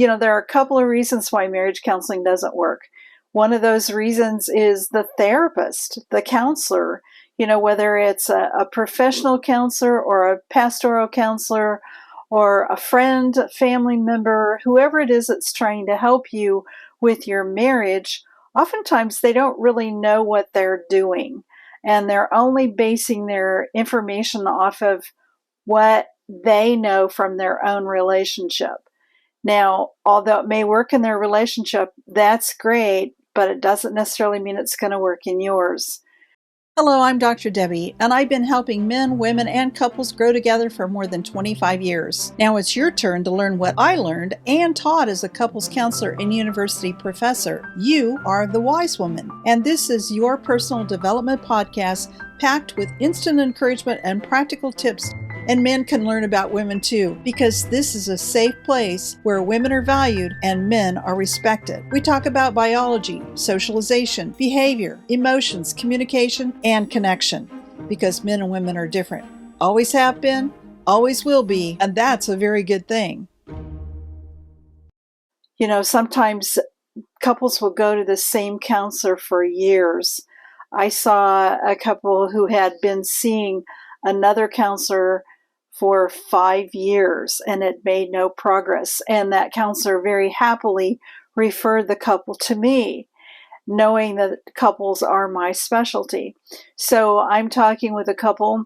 there are a couple of reasons why marriage counseling doesn't work. One of those reasons is the therapist, the counselor, whether it's a professional counselor or a pastoral counselor or a friend, a family member, whoever it is that's trying to help you with your marriage. Oftentimes they don't really know what they're doing, and they're only basing their information off of what they know from their own relationship. Now, although it may work in their relationship, that's great, but it doesn't necessarily mean it's going to work in yours. Hello, I'm Dr. Debi, and I've been helping men, women, and couples grow together for more than 25 years. Now it's your turn to learn what I learned and taught as a couples counselor and university professor. You are the wise woman, and this is your personal development podcast packed with instant encouragement and practical tips. And men can learn about women too, because this is a safe place where women are valued and men are respected. We talk about biology, socialization, behavior, emotions, communication, and connection, because men and women are different. Always have been, always will be, and that's a very good thing. Sometimes couples will go to the same counselor for years. I saw a couple who had been seeing another counselor for 5 years, and it made no progress. And that counselor very happily referred the couple to me, knowing that couples are my specialty. So I'm talking with a couple,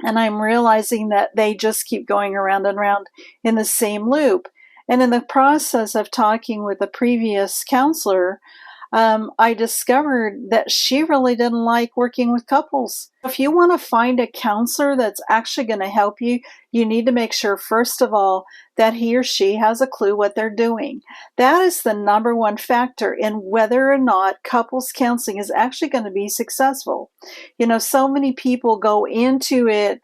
and I'm realizing that they just keep going around and around in the same loop. And in the process of talking with the previous counselor, I discovered that she really didn't like working with couples. If you want to find a counselor that's actually going to help you, you need to make sure, first of all, that he or she has a clue what they're doing. That is the number one factor in whether or not couples counseling is actually going to be successful. So many people go into it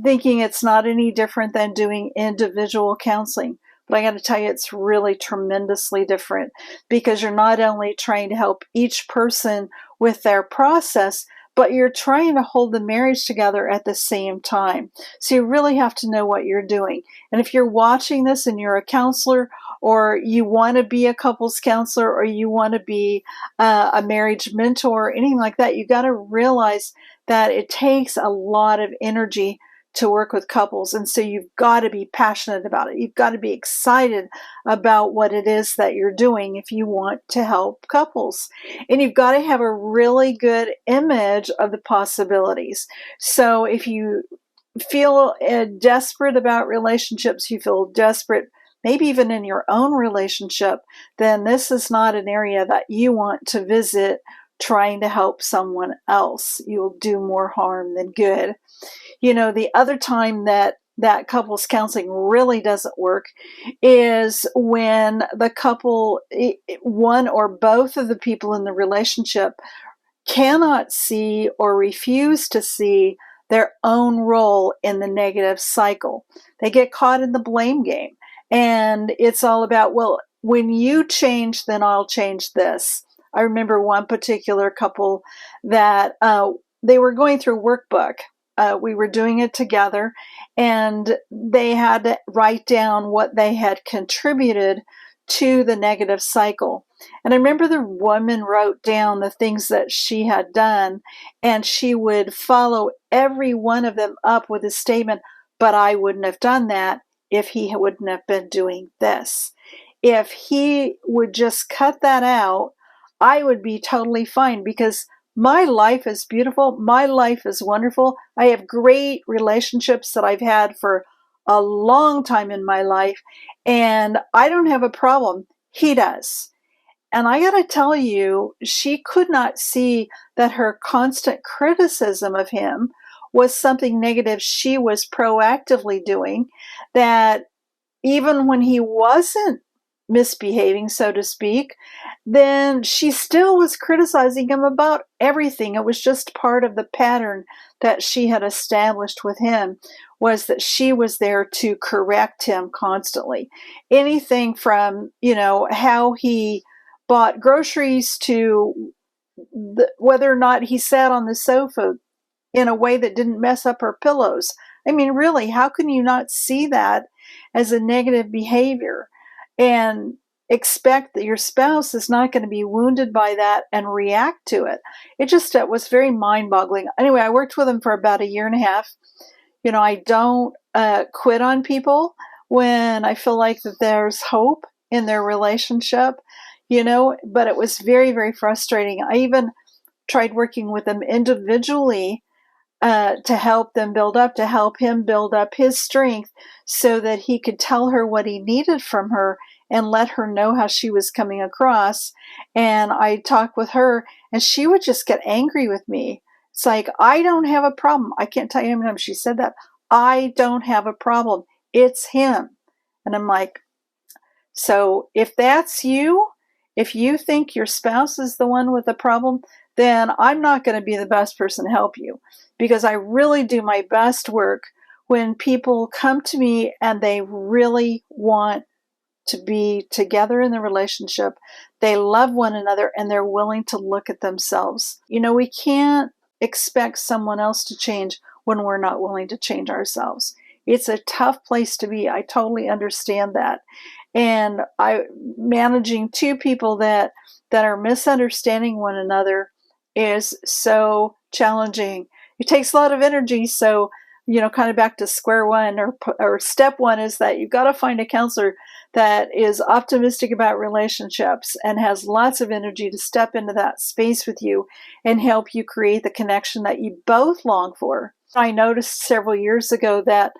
thinking it's not any different than doing individual counseling. But I got to tell you, it's really tremendously different, because you're not only trying to help each person with their process, but you're trying to hold the marriage together at the same time. So you really have to know what you're doing. And if you're watching this and you're a counselor, or you want to be a couples counselor, or you want to be a marriage mentor, or anything like that, you got to realize that it takes a lot of energy to work with couples. And so you've got to be passionate about it. You've got to be excited about what it is that you're doing if you want to help couples. And you've got to have a really good image of the possibilities. So if you feel desperate about relationships, you feel desperate maybe even in your own relationship, then this is not an area that you want to visit trying to help someone else. You'll do more harm than good. The other time that couples counseling really doesn't work is when the couple, one or both of the people in the relationship, cannot see or refuse to see their own role in the negative cycle. They get caught in the blame game. And it's all about, well, when you change, then I'll change this. I remember one particular couple that they were going through a workbook. We were doing it together, and they had to write down what they had contributed to the negative cycle. And I remember the woman wrote down the things that she had done, and she would follow every one of them up with a statement, but I wouldn't have done that if he wouldn't have been doing this. If he would just cut that out, I would be totally fine, because my life is beautiful. My life is wonderful. I have great relationships that I've had for a long time in my life, and I don't have a problem. He does. And I got to tell you, she could not see that her constant criticism of him was something negative she was proactively doing, that even when he wasn't misbehaving, so to speak, then she still was criticizing him about everything. It was just part of the pattern that she had established with him, was that she was there to correct him constantly. Anything from, how he bought groceries to whether or not he sat on the sofa in a way that didn't mess up her pillows. I mean, really, how can you not see that as a negative behavior? and expect that your spouse is not going to be wounded by that and react to it. It was very mind-boggling. Anyway, I worked with him for about a year and a half. I don't quit on people when I feel like that there's hope in their relationship, but it was very, very frustrating. I even tried working with them individually to help him build up his strength so that he could tell her what he needed from her and let her know how she was coming across. And I talked with her, and she would just get angry with me. It's like, I don't have a problem. I can't tell you how many times she said that. I don't have a problem. It's him. And I'm like, so if that's you, if you think your spouse is the one with the problem, then I'm not going to be the best person to help you, because I really do my best work when people come to me and they really want to be together in the relationship. They love one another and they're willing to look at themselves. We can't expect someone else to change when we're not willing to change ourselves. It's a tough place to be. I totally understand that. And managing two people that are misunderstanding one another is so challenging. It takes a lot of energy. So, kind of back to square one, or step one is that you've got to find a counselor that is optimistic about relationships and has lots of energy to step into that space with you and help you create the connection that you both long for. I noticed several years ago that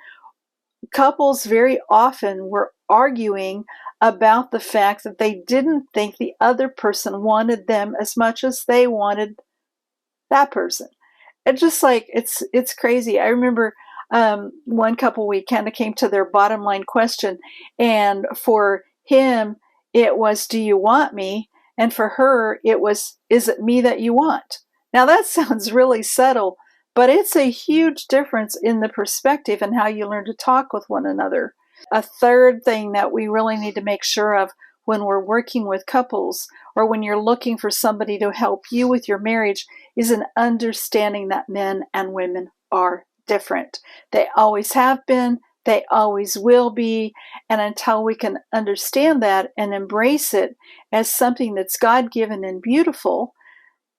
couples very often were arguing about the fact that they didn't think the other person wanted them as much as they wanted that person. It's just like, it's crazy. I remember one couple, we kind of came to their bottom line question, and for him it was, do you want me? And for her it was, is it me that you want? Now that sounds really subtle, but it's a huge difference in the perspective and how you learn to talk with one another. A third thing that we really need to make sure of when we're working with couples, or when you're looking for somebody to help you with your marriage, is an understanding that men and women are different. They always have been, they always will be, and until we can understand that and embrace it as something that's God-given and beautiful,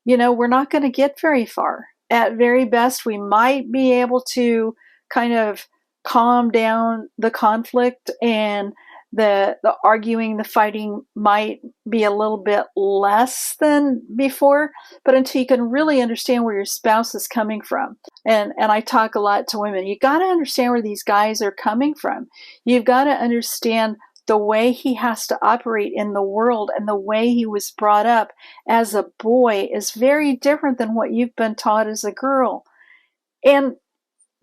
we're not going to get very far. At very best, we might be able to kind of calm down the conflict, and the arguing, the fighting might be a little bit less than before, but until you can really understand where your spouse is coming from. And I talk a lot to women. You got to understand where these guys are coming from. You've got to understand the way he has to operate in the world, and the way he was brought up as a boy is very different than what you've been taught as a girl. And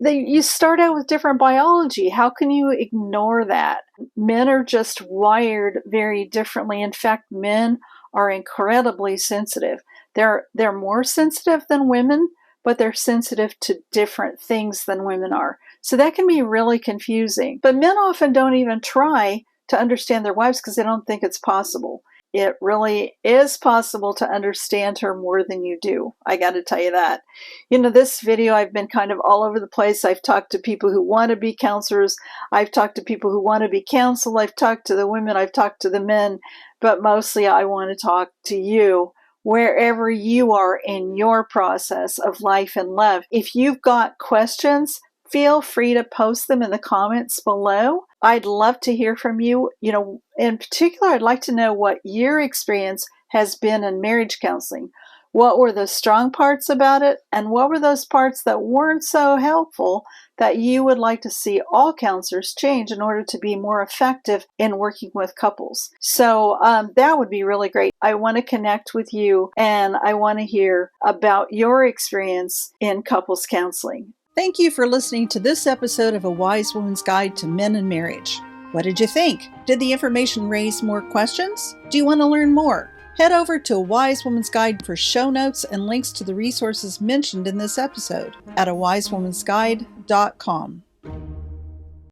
you start out with different biology. How can you ignore that? Men are just wired very differently. In fact, men are incredibly sensitive. They're more sensitive than women, but they're sensitive to different things than women are. So that can be really confusing. But men often don't even try to understand their wives because they don't think it's possible. It really is possible to understand her more than you do. I got to tell you that. This video, I've been kind of all over the place. I've talked to people who want to be counselors. I've talked to people who want to be counseled. I've talked to the women. I've talked to the men. But mostly I want to talk to you, wherever you are in your process of life and love. If you've got questions, feel free to post them in the comments below. I'd love to hear from you. In particular, I'd like to know what your experience has been in marriage counseling. What were the strong parts about it, and what were those parts that weren't so helpful that you would like to see all counselors change in order to be more effective in working with couples? So that would be really great. I want to connect with you, and I want to hear about your experience in couples counseling. Thank you for listening to this episode of A Wise Woman's Guide to Men and Marriage. What did you think? Did the information raise more questions? Do you want to learn more? Head over to A Wise Woman's Guide for show notes and links to the resources mentioned in this episode at awisewomansguide.com.